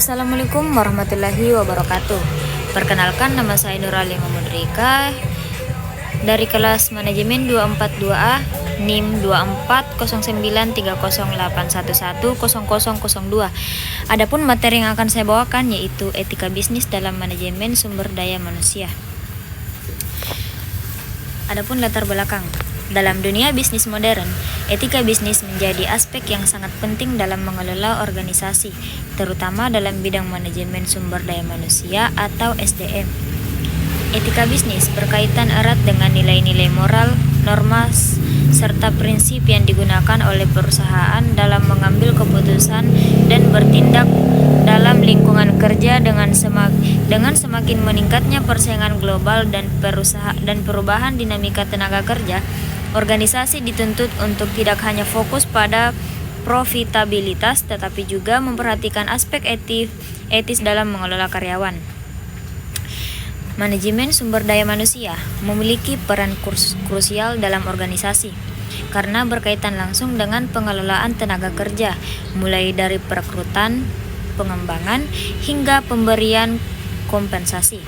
Assalamualaikum warahmatullahi wabarakatuh. Perkenalkan, nama saya Nurali Muhammad Rika dari kelas manajemen 242A NIM 24093081100002. Adapun materi yang akan saya bawakan yaitu etika bisnis dalam manajemen sumber daya manusia. Adapun latar belakang. Dalam dunia bisnis modern, etika bisnis menjadi aspek yang sangat penting dalam mengelola organisasi, terutama dalam bidang manajemen sumber daya manusia atau SDM. Etika bisnis berkaitan erat dengan nilai-nilai moral, norma, serta prinsip yang digunakan oleh perusahaan dalam mengambil keputusan dan bertindak dalam lingkungan kerja dengan semakin meningkatnya persaingan global dan perubahan dinamika tenaga kerja. Organisasi dituntut untuk tidak hanya fokus pada profitabilitas, tetapi juga memperhatikan aspek etis dalam mengelola karyawan. Manajemen sumber daya manusia memiliki peran krusial dalam organisasi karena berkaitan langsung dengan pengelolaan tenaga kerja, mulai dari perekrutan, pengembangan, hingga pemberian kompensasi.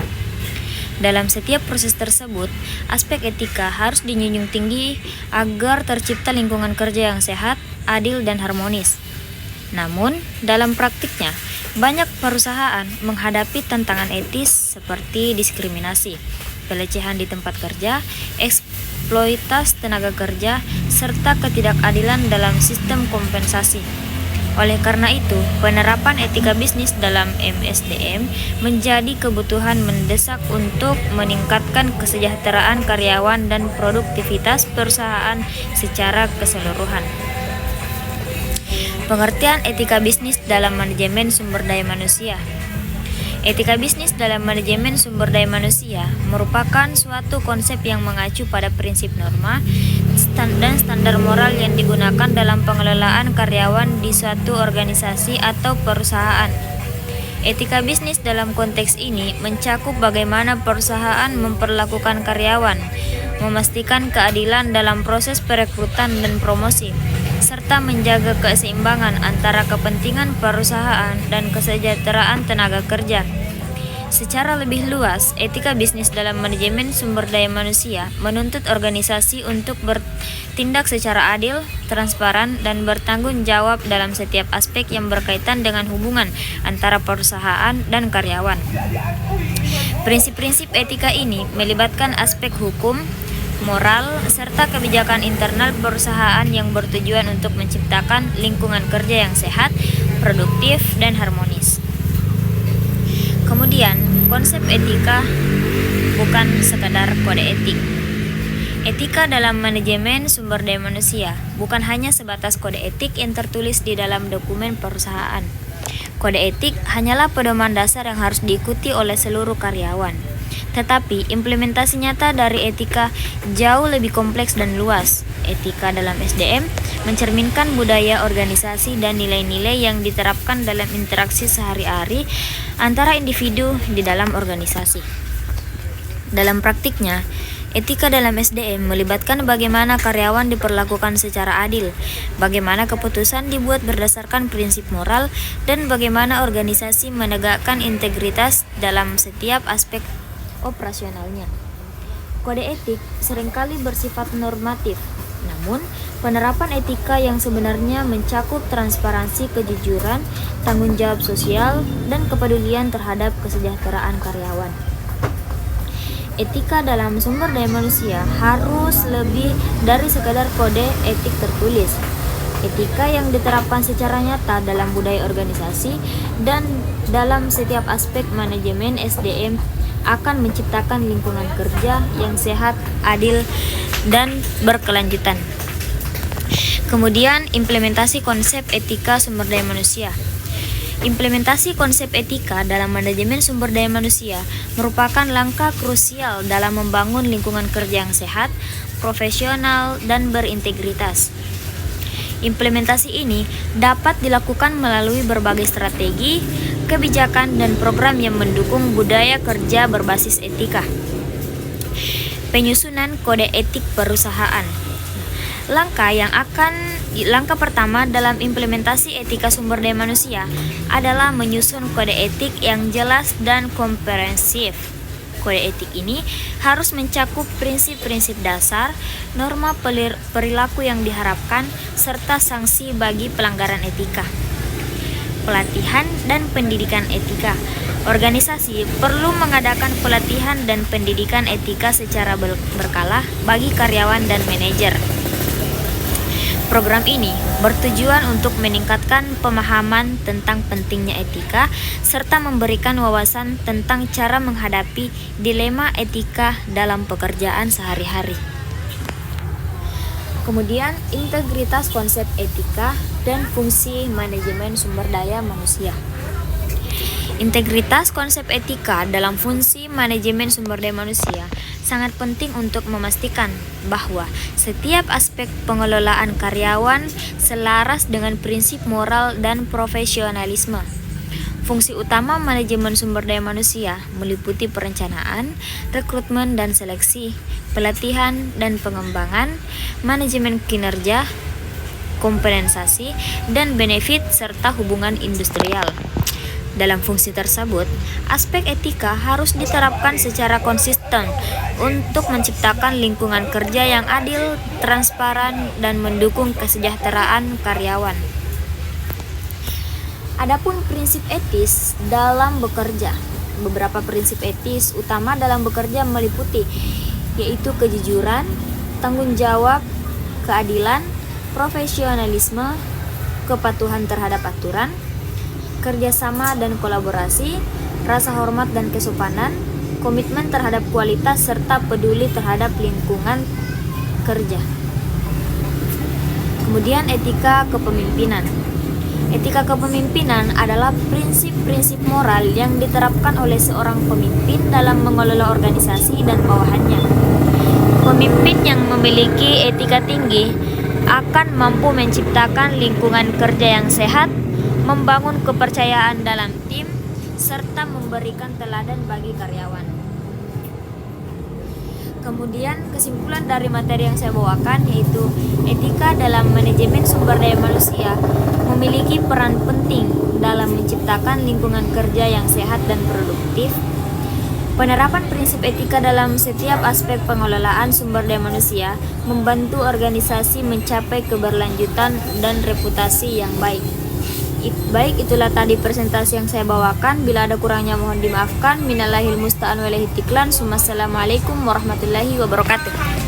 Dalam setiap proses tersebut, aspek etika harus dijunjung tinggi agar tercipta lingkungan kerja yang sehat, adil, dan harmonis. Namun, dalam praktiknya, banyak perusahaan menghadapi tantangan etis seperti diskriminasi, pelecehan di tempat kerja, eksploitasi tenaga kerja, serta ketidakadilan dalam sistem kompensasi. Oleh karena itu, penerapan etika bisnis dalam MSDM menjadi kebutuhan mendesak untuk meningkatkan kesejahteraan karyawan dan produktivitas perusahaan secara keseluruhan. Pengertian etika bisnis dalam manajemen sumber daya manusia. Etika bisnis dalam manajemen sumber daya manusia merupakan suatu konsep yang mengacu pada prinsip norma dan standar moral yang digunakan dalam pengelolaan karyawan di suatu organisasi atau perusahaan. Etika bisnis dalam konteks ini mencakup bagaimana perusahaan memperlakukan karyawan, memastikan keadilan dalam proses perekrutan dan promosi, serta menjaga keseimbangan antara kepentingan perusahaan dan kesejahteraan tenaga kerja. Secara lebih luas, etika bisnis dalam manajemen sumber daya manusia menuntut organisasi untuk bertindak secara adil, transparan, dan bertanggung jawab dalam setiap aspek yang berkaitan dengan hubungan antara perusahaan dan karyawan. Prinsip-prinsip etika ini melibatkan aspek hukum, moral, serta kebijakan internal perusahaan yang bertujuan untuk menciptakan lingkungan kerja yang sehat, produktif, dan harmonis. Kemudian, konsep etika bukan sekadar kode etik. Etika dalam manajemen sumber daya manusia bukan hanya sebatas kode etik yang tertulis di dalam dokumen perusahaan. Kode etik hanyalah pedoman dasar yang harus diikuti oleh seluruh karyawan. Tetapi implementasi nyata dari etika jauh lebih kompleks dan luas. Etika dalam SDM mencerminkan budaya organisasi dan nilai-nilai yang diterapkan dalam interaksi sehari-hari antara individu di dalam organisasi. Dalam praktiknya, etika dalam SDM melibatkan bagaimana karyawan diperlakukan secara adil, bagaimana keputusan dibuat berdasarkan prinsip moral, dan bagaimana organisasi menegakkan integritas dalam setiap aspek operasionalnya. Kode etik seringkali bersifat normatif, namun penerapan etika yang sebenarnya mencakup transparansi, kejujuran, tanggung jawab sosial, dan kepedulian terhadap kesejahteraan karyawan. Etika dalam sumber daya manusia harus lebih dari sekadar kode etik tertulis. Etika yang diterapkan secara nyata dalam budaya organisasi dan dalam setiap aspek manajemen SDM akan menciptakan lingkungan kerja yang sehat, adil, dan berkelanjutan. Kemudian, implementasi konsep etika sumber daya manusia. Implementasi konsep etika dalam manajemen sumber daya manusia merupakan langkah krusial dalam membangun lingkungan kerja yang sehat, profesional, dan berintegritas. Implementasi ini dapat dilakukan melalui berbagai strategi, kebijakan, dan program yang mendukung budaya kerja berbasis etika. Penyusunan kode etik perusahaan. Langkah yang akan Langkah pertama dalam implementasi etika sumber daya manusia adalah menyusun kode etik yang jelas dan komprehensif. Kode etik ini harus mencakup prinsip-prinsip dasar, norma perilaku yang diharapkan, serta sanksi bagi pelanggaran etika. Pelatihan dan pendidikan etika. Organisasi perlu mengadakan pelatihan dan pendidikan etika secara berkala bagi karyawan dan manajer. Program ini bertujuan untuk meningkatkan pemahaman tentang pentingnya etika serta memberikan wawasan tentang cara menghadapi dilema etika dalam pekerjaan sehari-hari. Kemudian, integritas konsep etika dan fungsi manajemen sumber daya manusia. Integritas konsep etika dalam fungsi manajemen sumber daya manusia sangat penting untuk memastikan bahwa setiap aspek pengelolaan karyawan selaras dengan prinsip moral dan profesionalisme. Fungsi utama manajemen sumber daya manusia meliputi perencanaan, rekrutmen dan seleksi, pelatihan dan pengembangan, manajemen kinerja, kompensasi, dan benefit serta hubungan industrial. Dalam fungsi tersebut, aspek etika harus diterapkan secara konsisten untuk menciptakan lingkungan kerja yang adil, transparan, dan mendukung kesejahteraan karyawan. Adapun prinsip etis dalam bekerja. Beberapa prinsip etis utama dalam bekerja meliputi yaitu kejujuran, tanggung jawab, keadilan, profesionalisme, kepatuhan terhadap aturan, kerjasama dan kolaborasi, rasa hormat dan kesopanan, komitmen terhadap kualitas, serta peduli terhadap lingkungan kerja. Kemudian etika kepemimpinan. Etika kepemimpinan adalah prinsip-prinsip moral yang diterapkan oleh seorang pemimpin dalam mengelola organisasi dan bawahannya. Pemimpin yang memiliki etika tinggi akan mampu menciptakan lingkungan kerja yang sehat, membangun kepercayaan dalam tim, serta memberikan teladan bagi karyawan. Kemudian kesimpulan dari materi yang saya bawakan yaitu etika dalam manajemen sumber daya manusia memiliki peran penting dalam menciptakan lingkungan kerja yang sehat dan produktif. Penerapan prinsip etika dalam setiap aspek pengelolaan sumber daya manusia membantu organisasi mencapai keberlanjutan dan reputasi yang baik. Baik, itulah tadi presentasi yang saya bawakan. Bila ada kurangnya mohon dimaafkan. Minallahil musta'an walaihi tiklan. Assalamualaikum warahmatullahi wabarakatuh.